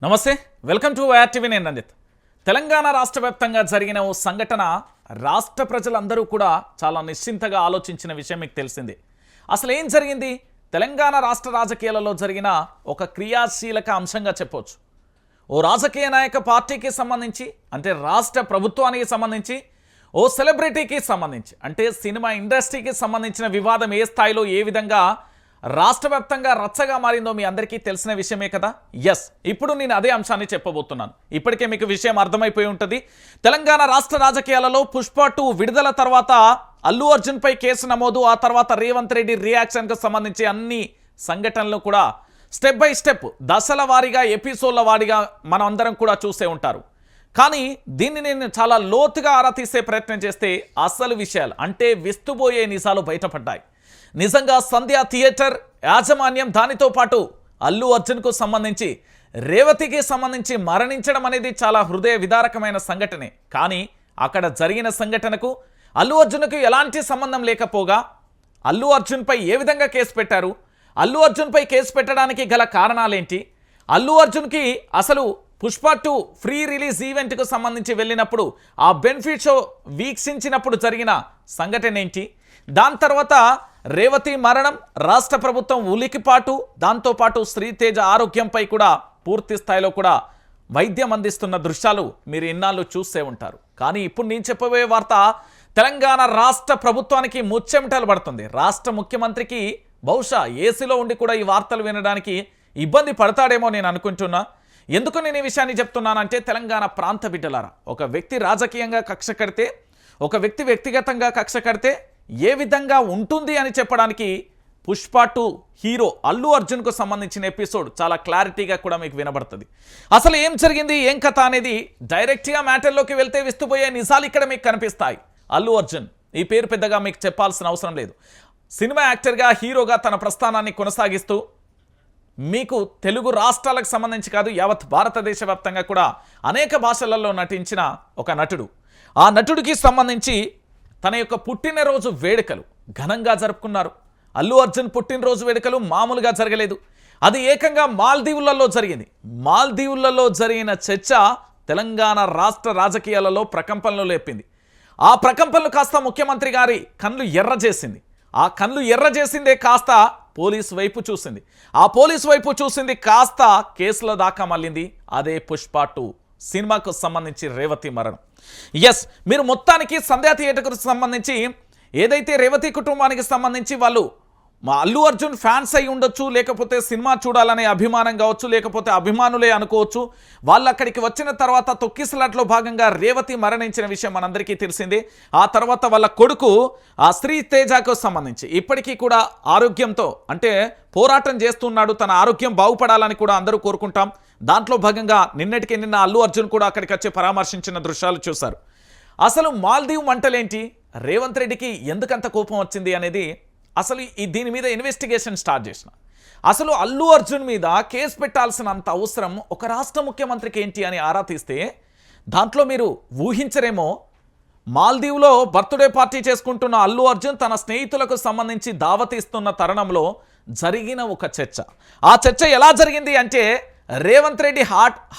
నమస్తే welcome to YRTV నేను రంజిత్ తెలంగాణ రాష్ట్ర వ్యాప్తంగా జరిగిన ఓ సంఘటన రాష్ట్ర ప్రజలందరూ కూడా చాలా నిశ్చింతగా ఆలోచించిన విషయం మీకు తెలిసిందే. అసలు ఏం జరిగింది? తెలంగాణ రాష్ట్ర రాజకీయాలలో జరిగిన ఒక క్రియాశీలక అంశంగా చెప్పొచ్చు. ఓ రాజకీయ నాయక పార్టీకి సంబంధించి అంటే రాష్ట్ర ప్రభుత్వానికి సంబంధించి ఓ సెలబ్రిటీకి సంబంధించి అంటే సినిమా ఇండస్ట్రీకి సంబంధించిన వివాదం ఏ స్థాయిలో ఏ విధంగా రాష్ట్ర వ్యాప్తంగా రచ్చగా మారిందో మీ అందరికీ తెలిసిన విషయమే కదా. ఎస్, ఇప్పుడు నేను అదే అంశాన్ని చెప్పబోతున్నాను. ఇప్పటికే మీకు విషయం అర్థమైపోయి ఉంటుంది. తెలంగాణ రాష్ట్ర రాజకీయాలలో పుష్ప 2 విడుదల తర్వాత అల్లు అర్జున్ పై కేసు నమోదు, ఆ తర్వాత రేవంత్ రెడ్డి రియాక్షన్కు సంబంధించి అన్ని సంఘటనలు కూడా స్టెప్ బై స్టెప్ దశల వారీగా ఎపిసోడ్ల వారీగా మనం అందరం కూడా చూసే ఉంటారు. కానీ దీన్ని నేను చాలా లోతుగా ఆరా తీసే ప్రయత్నం చేస్తే అసలు విషయాలు అంటే విస్తుబోయే నిజాలు బయటపడ్డాయి. నిజంగా సంధ్య థియేటర్ యాజమాన్యం దానితో పాటు అల్లు అర్జున్కు సంబంధించి రేవతికి సంబంధించి మరణించడం అనేది చాలా హృదయ విదారకమైన సంఘటనే. కానీ అక్కడ జరిగిన సంఘటనకు అల్లు అర్జున్కు ఎలాంటి సంబంధం లేకపోగా అల్లు అర్జున్పై ఏ విధంగా కేసు పెట్టారు, అల్లు అర్జున్పై కేసు పెట్టడానికి గల కారణాలేంటి, అల్లు అర్జున్కి అసలు పుష్ప 2 ఫ్రీ రిలీజ్ ఈవెంట్కు సంబంధించి వెళ్ళినప్పుడు ఆ బెనిఫిట్ షో వీక్షించినప్పుడు జరిగిన సంఘటన ఏంటి, దాని తర్వాత రేవతి మరణం, రాష్ట్ర ప్రభుత్వం ఉలికిపాటు, దాంతోపాటు శ్రీతేజ ఆరోగ్యంపై కూడా పూర్తి స్థాయిలో కూడా వైద్యం అందిస్తున్న దృశ్యాలు మీరు ఇన్నాళ్ళు చూసే ఉంటారు. కానీ ఇప్పుడు నేను చెప్పబోయే వార్త తెలంగాణ రాష్ట్ర ప్రభుత్వానికి ముచ్చెమటలు పడుతుంది. రాష్ట్ర ముఖ్యమంత్రికి బహుశా ఏసీలో ఉండి కూడా ఈ వార్తలు వినడానికి ఇబ్బంది పడతాడేమో నేను అనుకుంటున్నా. ఎందుకు నేను ఈ విషయాన్ని చెప్తున్నానంటే తెలంగాణ ప్రాంత బిడ్డలారా, ఒక వ్యక్తి రాజకీయంగా కక్ష కడితే, ఒక వ్యక్తి వ్యక్తిగతంగా కక్ష కడితే ఏ విధంగా ఉంటుంది అని చెప్పడానికి పుష్ప 2 హీరో అల్లు అర్జున్కు సంబంధించిన ఎపిసోడ్ చాలా క్లారిటీగా కూడా మీకు వినబడుతుంది. అసలు ఏం జరిగింది, ఏం కథ అనేది డైరెక్ట్గా మ్యాటర్లోకి వెళ్తే విస్తుపోయే నిజాలు ఇక్కడ మీకు కనిపిస్తాయి. అల్లు అర్జున్ ఈ పేరు పెద్దగా మీకు చెప్పాల్సిన అవసరం లేదు. సినిమా యాక్టర్గా హీరోగా తన ప్రస్థానాన్ని కొనసాగిస్తూ మీకు తెలుగు రాష్ట్రాలకు సంబంధించి కాదు యావత్ భారతదేశ వ్యాప్తంగా కూడా అనేక భాషలలో నటించిన ఒక నటుడు. ఆ నటుడికి సంబంధించి తన యొక్క పుట్టినరోజు వేడుకలు ఘనంగా జరుపుకున్నారు. అల్లు అర్జున్ పుట్టినరోజు వేడుకలు మామూలుగా జరగలేదు. అది ఏకంగా మాల్దీవులలో జరిగింది. మాల్దీవులలో జరిగిన చర్చ తెలంగాణ రాష్ట్ర రాజకీయాలలో ప్రకంపనలు లేపింది. ఆ ప్రకంపనలు కాస్త ముఖ్యమంత్రి గారి కళ్ళు ఎర్ర చేసింది. ఆ కళ్ళు ఎర్ర చేసిందే కాస్త పోలీసు వైపు చూసింది. ఆ పోలీసు వైపు చూసింది కాస్త కేసుల దాకా మళ్ళింది. అదే పుష్ప 2 సినిమాకు సంబంధించి రేవతి మరణం. ఎస్, మీరు మొత్తానికి సంధ్యా థియేటర్కు సంబంధించి ఏదైతే రేవతి కుటుంబానికి సంబంధించి వాళ్ళు మా అల్లు అర్జున్ ఫ్యాన్స్ అయి ఉండొచ్చు, లేకపోతే సినిమా చూడాలనే అభిమానం కావచ్చు, లేకపోతే అభిమానులే అనుకోవచ్చు, వాళ్ళు అక్కడికి వచ్చిన తర్వాత తొక్కిసలాట్లో భాగంగా రేవతి మరణించిన విషయం మనందరికీ తెలిసిందే. ఆ తర్వాత వాళ్ళ కొడుకు ఆ శ్రీతేజకు సంబంధించి ఇప్పటికీ కూడా ఆరోగ్యంతో అంటే పోరాటం చేస్తున్నాడు. తన ఆరోగ్యం బాగుపడాలని కూడా అందరూ కోరుకుంటాం. దాంట్లో భాగంగా నిన్నటికి నిన్న అల్లు అర్జున్ కూడా అక్కడికి వచ్చి పరామర్శించిన దృశ్యాలు చూశారు. అసలు మాల్దీవ్ మంటలేంటి, రేవంత్ రెడ్డికి ఎందుకంత కోపం వచ్చింది అనేది అసలు దీని మీద ఇన్వెస్టిగేషన్ స్టార్ట్ చేసిన. అసలు అల్లు అర్జున్ మీద కేసు పెట్టాల్సినంత అవసరం ఒక రాష్ట్ర ముఖ్యమంత్రికి ఏంటి అని ఆరా తీస్తే దాంట్లో మీరు ఊహించరేమో, మాల్దీవ్లో బర్త్డే పార్టీ చేసుకుంటున్న అల్లు అర్జున్ తన స్నేహితులకు సంబంధించి దావత్ ఇస్తున్న తరుణంలో జరిగిన ఒక చర్చ. ఆ చర్చ ఎలా జరిగింది అంటే రేవంత్ రెడ్డి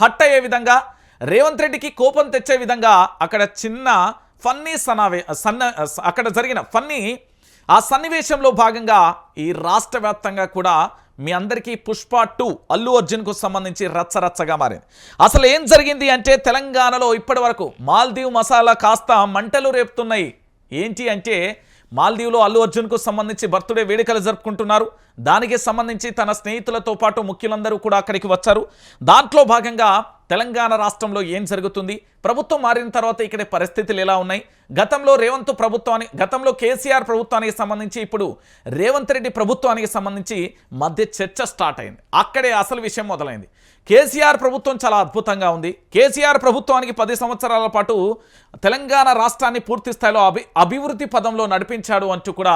హట్ అయ్యే విధంగా, రేవంత్ రెడ్డికి కోపం తెచ్చే విధంగా అక్కడ చిన్న ఫన్నీ అక్కడ జరిగిన ఫన్నీ ఆ సన్నివేశంలో భాగంగా ఈ రాష్ట్ర వ్యాప్తంగా కూడా మీ అందరికీ పుష్ప 2 అల్లు అర్జున్కు సంబంధించి రచ్చరచ్చగా మారింది. అసలు ఏం జరిగింది అంటే తెలంగాణలో ఇప్పటి వరకు మాల్దీవ్ మసాలా కాస్త మంటలు రేపుతున్నాయి. ఏంటి అంటే మాల్దీవ్లో అల్లు అర్జున్కు సంబంధించి బర్త్డే వేడుకలు జరుపుకుంటున్నారు. దానికి సంబంధించి తన స్నేహితులతో పాటు ముఖ్యులందరూ కూడా అక్కడికి వచ్చారు. దాంట్లో భాగంగా తెలంగాణ రాష్ట్రంలో ఏం జరుగుతుంది, ప్రభుత్వం మారిన తర్వాత ఇక్కడ పరిస్థితులు ఎలా ఉన్నాయి, గతంలో కేసీఆర్ ప్రభుత్వానికి సంబంధించి ఇప్పుడు రేవంత్ రెడ్డి ప్రభుత్వానికి సంబంధించి మధ్య చర్చ స్టార్ట్ అయింది. అక్కడే అసలు విషయం మొదలైంది. కేసీఆర్ ప్రభుత్వం చాలా అద్భుతంగా ఉంది. కేసీఆర్ ప్రభుత్వానికి 10 సంవత్సరాల పాటు తెలంగాణ రాష్ట్రాన్ని పూర్తి స్థాయిలో అభివృద్ధి పదంలో నడిపించాడు అంటూ కూడా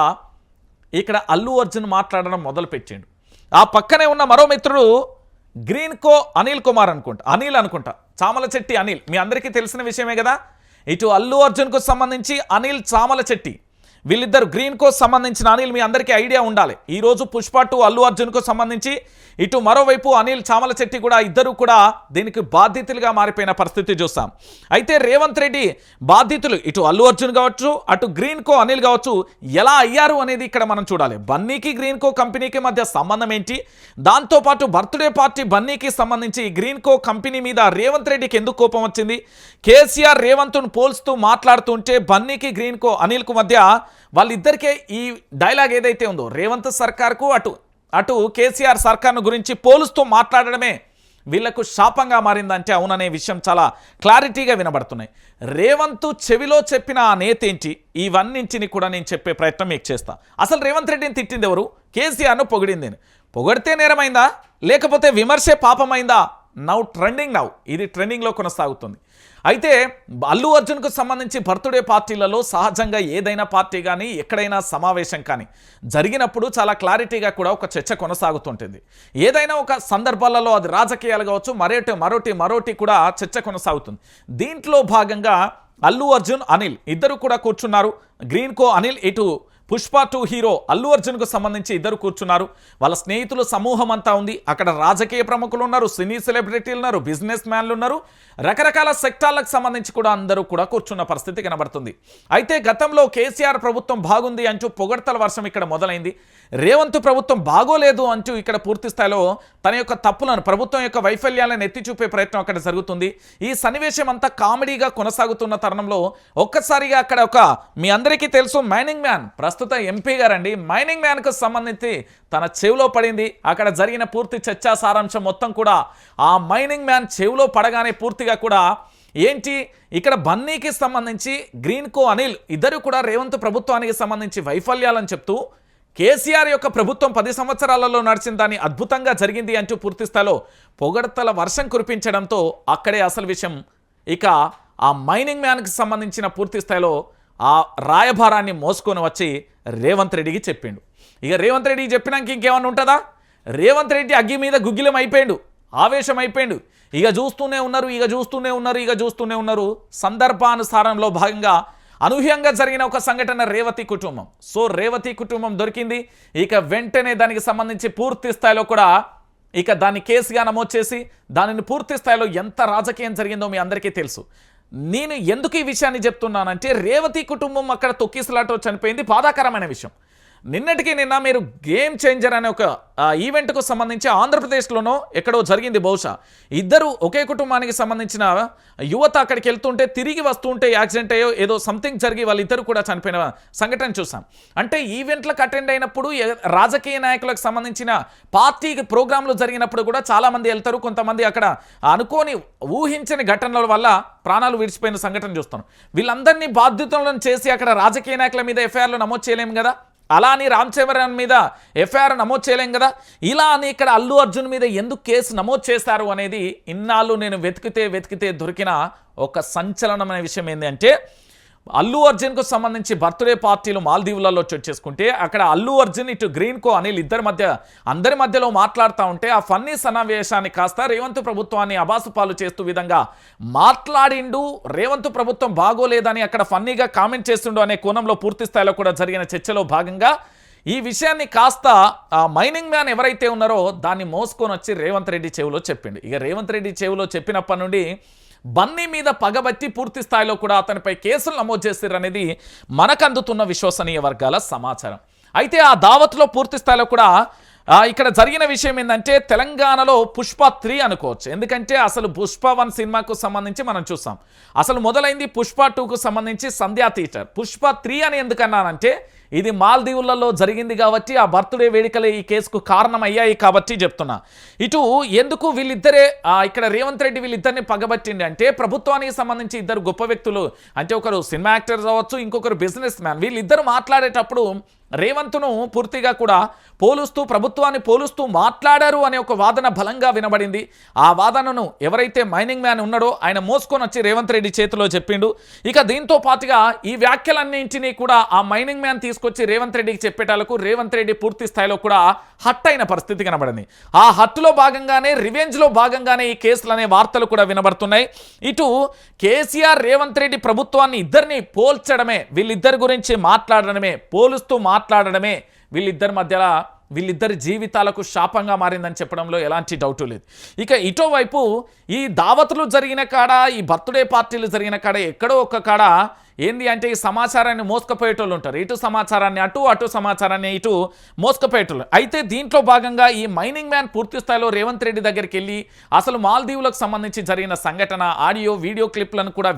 ఇక్కడ అల్లు అర్జున్ మాట్లాడడం మొదలుపెట్టిండు. ఆ పక్కనే ఉన్న మరో మిత్రుడు గ్రీన్ కో అనిల్ అనుకుంటా చామలచెట్టి అనిల్, మీ అందరికీ తెలిసిన విషయమే కదా. ఇటు అల్లు అర్జున్కు సంబంధించి అనిల్ చామలచెట్టి వీళ్ళిద్దరు గ్రీన్కో సంబంధించిన అనిల్ మీ అందరికీ ఐడియా ఉండాలి. ఈరోజు పుష్ప 2 అల్లు అర్జున్కు సంబంధించి ఇటు మరోవైపు అనిల్ చామల చెట్టి కూడా ఇద్దరు కూడా దీనికి బాధితులుగా మారిపోయిన పరిస్థితి చూస్తాం. అయితే రేవంత్ రెడ్డి బాధితులు ఇటు అల్లు అర్జున్ కావచ్చు, అటు గ్రీన్కో అనిల్ కావచ్చు ఎలా అయ్యారు అనేది ఇక్కడ మనం చూడాలి. బన్నీకి గ్రీన్కో కంపెనీకి మధ్య సంబంధం ఏంటి, దాంతోపాటు బర్త్డే పార్టీ బన్నీకి సంబంధించి గ్రీన్కో కంపెనీ మీద రేవంత్ రెడ్డికి ఎందుకు కోపం వచ్చింది, కేసీఆర్ రేవంత్ను పోల్స్తూ మాట్లాడుతుంటే బన్నీకి గ్రీన్కో అనిల్కు మధ్య వాళ్ళిద్దరికే ఈ డైలాగ్ ఏదైతే ఉందో రేవంత్ సర్కార్కు అటు కేసీఆర్ సర్కార్ను గురించి పోలుస్తూ మాట్లాడడమే వీళ్లకు శాపంగా మారిందంటే అవుననే విషయం చాలా క్లారిటీగా వినబడుతున్నాయి. రేవంత్ చెవిలో చెప్పిన ఆ నేత ఏంటి, ఇవన్నింటిని కూడా నేను చెప్పే ప్రయత్నం మీకు చేస్తా. అసలు రేవంత్ రెడ్డిని తిట్టింది ఎవరు, కేసీఆర్ను పొగిడింది. పొగిడితే నేరమైందా లేకపోతే విమర్శే పాపమైందా? నౌ ఇది ట్రెండింగ్లో కొనసాగుతుంది. అయితే అల్లు అర్జున్కు సంబంధించి బర్త్డే పార్టీలలో సహజంగా ఏదైనా పార్టీ కానీ ఎక్కడైనా సమావేశం కానీ జరిగినప్పుడు చాలా క్లారిటీగా కూడా ఒక చర్చ కొనసాగుతుంటుంది. ఏదైనా ఒక సందర్భాలలో అది రాజకీయాలు కావచ్చు, మరోటి కూడా చర్చ కొనసాగుతుంది. దీంట్లో భాగంగా అల్లు అర్జున్ అనిల్ ఇద్దరు కూడా కూర్చున్నారు. గ్రీన్కో అనిల్ ఇటు పుష్ప 2 హీరో అల్లు అర్జున్కు సంబంధించి ఇద్దరు కూర్చున్నారు. వాళ్ళ స్నేహితుల సమూహం అంతా ఉంది. అక్కడ రాజకీయ ప్రముఖులు ఉన్నారు, సినీ సెలబ్రిటీలు ఉన్నారు, బిజినెస్ మ్యాన్లు ఉన్నారు, రకరకాల సెక్టార్లకు సంబంధించి కూడా అందరూ కూడా కూర్చున్న పరిస్థితి కనబడుతుంది. అయితే గతంలో కేసీఆర్ ప్రభుత్వం బాగుంది అంటూ పొగడ్తల వర్షం ఇక్కడ మొదలైంది. రేవంత్ ప్రభుత్వం బాగోలేదు అంటూ ఇక్కడ పూర్తి స్థాయిలో తన యొక్క తప్పులను, ప్రభుత్వం యొక్క వైఫల్యాలను ఎత్తి చూపే ప్రయత్నం అక్కడ జరుగుతుంది. ఈ సన్నివేశం అంతా కామెడీగా కొనసాగుతున్న తరుణంలో ఒక్కసారిగా అక్కడ మీ అందరికీ తెలుసు మైనింగ్ మ్యాన్ ప్రస్తుత ఎంపీ గారండి, మైనింగ్ మ్యాన్కు సంబంధించి తన చెవిలో పడింది. అక్కడ జరిగిన పూర్తి చర్చా సారాంశం మొత్తం కూడా ఆ మైనింగ్ మ్యాన్ చెవిలో పడగానే పూర్తిగా కూడా ఏంటి ఇక్కడ బన్నీకి సంబంధించి గ్రీన్కో అనిల్ ఇద్దరు కూడా రేవంత్ ప్రభుత్వానికి సంబంధించి వైఫల్యాలని చెప్తూ కేసీఆర్ యొక్క ప్రభుత్వం 10 సంవత్సరాలలో నడిచిన దాన్ని అద్భుతంగా జరిగింది అంటూ పూర్తి స్థాయిలో పొగడ్తల వర్షం కురిపించడంతో అక్కడే అసలు విషయం ఇక ఆ మైనింగ్ మ్యాన్కి సంబంధించిన పూర్తి స్థాయిలో ఆ రాయభారాన్ని మోసుకొని వచ్చి రేవంత్ రెడ్డికి చెప్పిండు. ఇక రేవంత్ రెడ్డికి చెప్పినాక ఇంకేమన్నా ఉంటుందా? రేవంత్ రెడ్డి అగ్గి మీద గుగ్గిలం అయిపోయిండు, ఆవేశం అయిపోయిండు. ఇక చూస్తూనే ఉన్నారు. సందర్భానుసారంలో భాగంగా అనూహ్యంగా జరిగిన ఒక సంఘటన రేవతి కుటుంబం. సో రేవతి కుటుంబం దొరికింది. ఇక వెంటనే దానికి సంబంధించి పూర్తి స్థాయిలో కూడా ఇక దాన్ని కేసుగా నమోదు చేసి దానిని పూర్తి స్థాయిలో ఎంత రాజకీయం జరిగిందో మీ అందరికీ తెలుసు. నేను ఎందుకు ఈ విషయాన్ని చెప్తున్నానంటే రేవతి కుటుంబం అక్కడ తొక్కిసలాటో చనిపోయింది, బాధాకరమైన విషయం. నిన్నటికి నిన్న మీరు గేమ్ చేంజర్ అనే ఒక ఈవెంట్కు సంబంధించి ఆంధ్రప్రదేశ్లోనో ఎక్కడో జరిగింది. బహుశా ఇద్దరు ఒకే కుటుంబానికి సంబంధించిన యువత అక్కడికి వెళ్తుంటే తిరిగి వస్తుంటే యాక్సిడెంట్ అయ్యో ఏదో సంథింగ్ జరిగి వాళ్ళిద్దరు కూడా చనిపోయిన సంఘటన చూసాం. అంటే ఈవెంట్లకు అటెండ్ అయినప్పుడు రాజకీయ నాయకులకు సంబంధించిన పార్టీ ప్రోగ్రాంలు జరిగినప్పుడు కూడా చాలామంది వెళ్తారు. కొంతమంది అక్కడ అనుకోని ఊహించని ఘటనల వల్ల ప్రాణాలు విడిచిపోయిన సంఘటన చూస్తాం. వీళ్ళందరినీ బాధ్యతలను చేసి అక్కడ రాజకీయ నాయకుల మీద ఎఫ్ఐఆర్లు నమోదు చేయలేము కదా, అలా అని రామ్ చరణ్ మీద ఎఫ్ఐఆర్ నమోదు చేయలేం కదా. ఇలా అని ఇక్కడ అల్లు అర్జున్ మీద ఎందుకు కేసు నమోదు చేశారు అనేది ఇన్నాళ్ళు నేను వెతికితే దొరికిన ఒక సంచలనమైన విషయం ఏంటంటే అల్లు అర్జున్కు సంబంధించి బర్త్డే పార్టీలు మాల్దీవులలో చోటు చేసుకుంటే అక్కడ అల్లు అర్జున్ ఇటు గ్రీన్కో అనిల్ అందరి మధ్యలో మాట్లాడుతూ ఉంటే ఆ ఫన్నీ సన్నివేశాన్ని కాస్త రేవంత్ ప్రభుత్వాన్ని అబాసుపాలు చేస్తూ విధంగా మాట్లాడిండు. రేవంత్ ప్రభుత్వం బాగోలేదని అక్కడ ఫన్నీగా కామెంట్ చేస్తుండు అనే కోణంలో పూర్తి స్థాయిలో కూడా జరిగిన చర్చలో భాగంగా ఈ విషయాన్ని కాస్త ఆ మైనింగ్ మ్యాన్ ఎవరైతే ఉన్నారో దాన్ని మోసుకొని వచ్చి రేవంత్ రెడ్డి చెవిలో చెప్పిండు. ఇక రేవంత్ రెడ్డి చెవిలో చెప్పినప్పటి నుండి బన్నీ మీద పగబట్టి పూర్తి స్థాయిలో కూడా అతనిపై కేసులు నమోదు చేశారు అనేది మనకు అందుతున్న విశ్వసనీయ వర్గాల సమాచారం. అయితే ఆ దావత్లో పూర్తి స్థాయిలో కూడా ఇక్కడ జరిగిన విషయం ఏంటంటే తెలంగాణలో పుష్ప 3 అనుకోవచ్చు. ఎందుకంటే అసలు పుష్ప 1 సినిమాకు సంబంధించి మనం చూసాం, అసలు మొదలైంది పుష్ప 2కు సంబంధించి సంధ్యా థియేటర్. పుష్ప 3 అని ఎందుకన్నానంటే ఇది మాల్దీవులలో జరిగింది కాబట్టి ఆ బర్త్డే వేడుకలే ఈ కేసుకు కారణమయ్యాయి కాబట్టి చెప్తున్నా. ఇటు ఎందుకు వీళ్ళిద్దరే ఇక్కడ రేవంత్ రెడ్డి వీళ్ళిద్దరిని పగబట్టిండి అంటే ప్రభుత్వానికి సంబంధించి ఇద్దరు గొప్ప వ్యక్తులు, అంటే ఒకరు సినిమా యాక్టర్ కావచ్చు, ఇంకొకరు బిజినెస్ మ్యాన్. వీళ్ళిద్దరు మాట్లాడేటప్పుడు రేవంత్ను పూర్తిగా కూడా ప్రభుత్వాన్ని పోలుస్తూ మాట్లాడారు అనే ఒక వాదన బలంగా వినబడింది. ఆ వాదనను ఎవరైతే మైనింగ్ మ్యాన్ ఉన్నాడో ఆయన మోసుకొని వచ్చి రేవంత్ రెడ్డి చేతిలో చెప్పిండు. ఇక దీంతో పాటుగా ఈ వ్యాఖ్యలన్నింటినీ కూడా ఆ మైనింగ్ మ్యాన్ తీసుకొచ్చి రేవంత్ రెడ్డికి చెప్పేటాలకు రేవంత్ రెడ్డి పూర్తి స్థాయిలో కూడా హట్ అయిన పరిస్థితి కనబడింది. ఆ హట్టులో భాగంగానే రివెంజ్లో భాగంగానే ఈ కేసులు అనే వార్తలు కూడా వినబడుతున్నాయి. ఇటు కేసీఆర్ రేవంత్ రెడ్డి ప్రభుత్వాన్ని ఇద్దరిని పోల్చడమే, వీళ్ళిద్దరి గురించి మాట్లాడడమే, పోలుస్తూ మాట్లాడడమే వీళ్ళిద్దరి జీవితాలకు శాపంగా మారిందని చెప్పడంలో ఎలాంటి డౌటు లేదు. ఇక ఇటోవైపు ఈ దావతులు జరిగిన కాడ, ఈ బర్త్డే పార్టీలు జరిగిన కాడ ఎక్కడో ఒక కాడ ఏంది అంటే ఈ సమాచారాన్ని మోసుకుపోయేటోళ్ళు ఉంటారు. ఇటు సమాచారాన్ని అటు సమాచారాన్ని ఇటు మోసుకుపోయేటోళ్ళు. అయితే దీంట్లో భాగంగా ఈ మైనింగ్ మ్యాన్ పూర్తి స్థాయిలో రేవంత్ రెడ్డి దగ్గరికి వెళ్ళి అసలు మాల్దీవులకు సంబంధించి జరిగిన సంఘటన ఆడియో వీడియో క్లిప్లను కూడా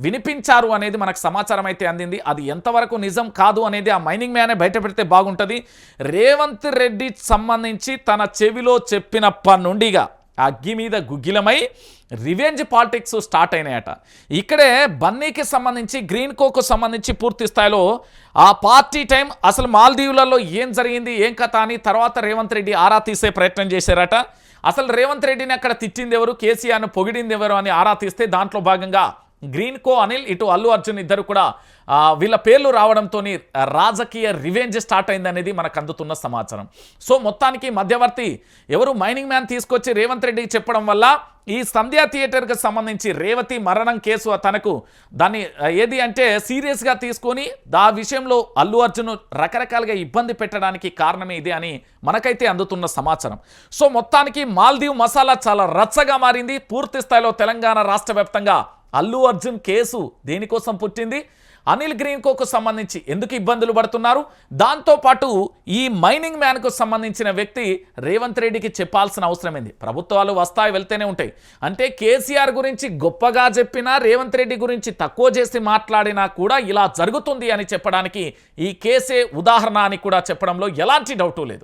వినిపించారు అనేది మనకు సమాచారం అయితే అందింది. అది ఎంతవరకు నిజం కాదు అనేది ఆ మైనింగ్ మ్యానే బయట పెడితే బాగుంటుంది. రేవంత్ రెడ్డి సంబంధించి తన చెవిలో చెప్పినప్పటి నుండిగా అగ్గి మీద గుగ్గిలమై రివెంజ్ పాలిటిక్స్ స్టార్ట్ అయినాయట. ఇక్కడే బన్నీకి సంబంధించి గ్రీన్ కోకు సంబంధించి పూర్తి స్థాయిలో ఆ పార్టీ టైం అసలు మాల్దీవులలో ఏం జరిగింది ఏం కథ అని తర్వాత రేవంత్ రెడ్డి ఆరా తీసే ప్రయత్నం చేశారట. అసలు రేవంత్ రెడ్డిని అక్కడ తిట్టింది ఎవరు, కేసీఆర్ను పొగిడింది ఎవరు అని ఆరా తీస్తే దాంట్లో భాగంగా గ్రీన్ కో అనిల్ ఇటు అల్లు అర్జున్ ఇద్దరు కూడా వీళ్ళ పేర్లు రావడంతో రాజకీయ రివెంజ్ స్టార్ట్ అయిందనేది మనకు అందుతున్న సమాచారం. సో మొత్తానికి మధ్యవర్తి ఎవరు మైనింగ్ మ్యాన్ తీసుకొచ్చి రేవంత్ రెడ్డికి చెప్పడం వల్ల ఈ సంధ్యా థియేటర్కి సంబంధించి రేవతి మరణం కేసు తనకు దాన్ని ఏది అంటే సీరియస్గా తీసుకొని ఆ విషయంలో అల్లు అర్జున్ రకరకాలుగా ఇబ్బంది పెట్టడానికి కారణమే ఇది అని మనకైతే అందుతున్న సమాచారం. సో మొత్తానికి మాల్దీవ్ మసాలా చాలా రచ్చగా మారింది. పూర్తి స్థాయిలో తెలంగాణ రాష్ట్ర వ్యాప్తంగా అల్లు అర్జున్ కేసు దేనికోసం పుట్టింది, అనిల్ గ్రీన్ కోకు సంబంధించి ఎందుకు ఇబ్బందులు పడుతున్నారు, దాంతోపాటు ఈ మైనింగ్ మ్యాన్కు సంబంధించిన వ్యక్తి రేవంత్ రెడ్డికి చెప్పాల్సిన అవసరం ఏంది. ప్రభుత్వాలు వస్తాయి వెళ్తూనే ఉంటాయి. అంటే కేసీఆర్ గురించి గొప్పగా చెప్పినా రేవంత్ రెడ్డి గురించి తక్కువ చేసి మాట్లాడినా కూడా ఇలా జరుగుతుంది అని చెప్పడానికి ఈ కేసే ఉదాహరణ అని కూడా చెప్పడంలో ఎలాంటి డౌటు లేదు.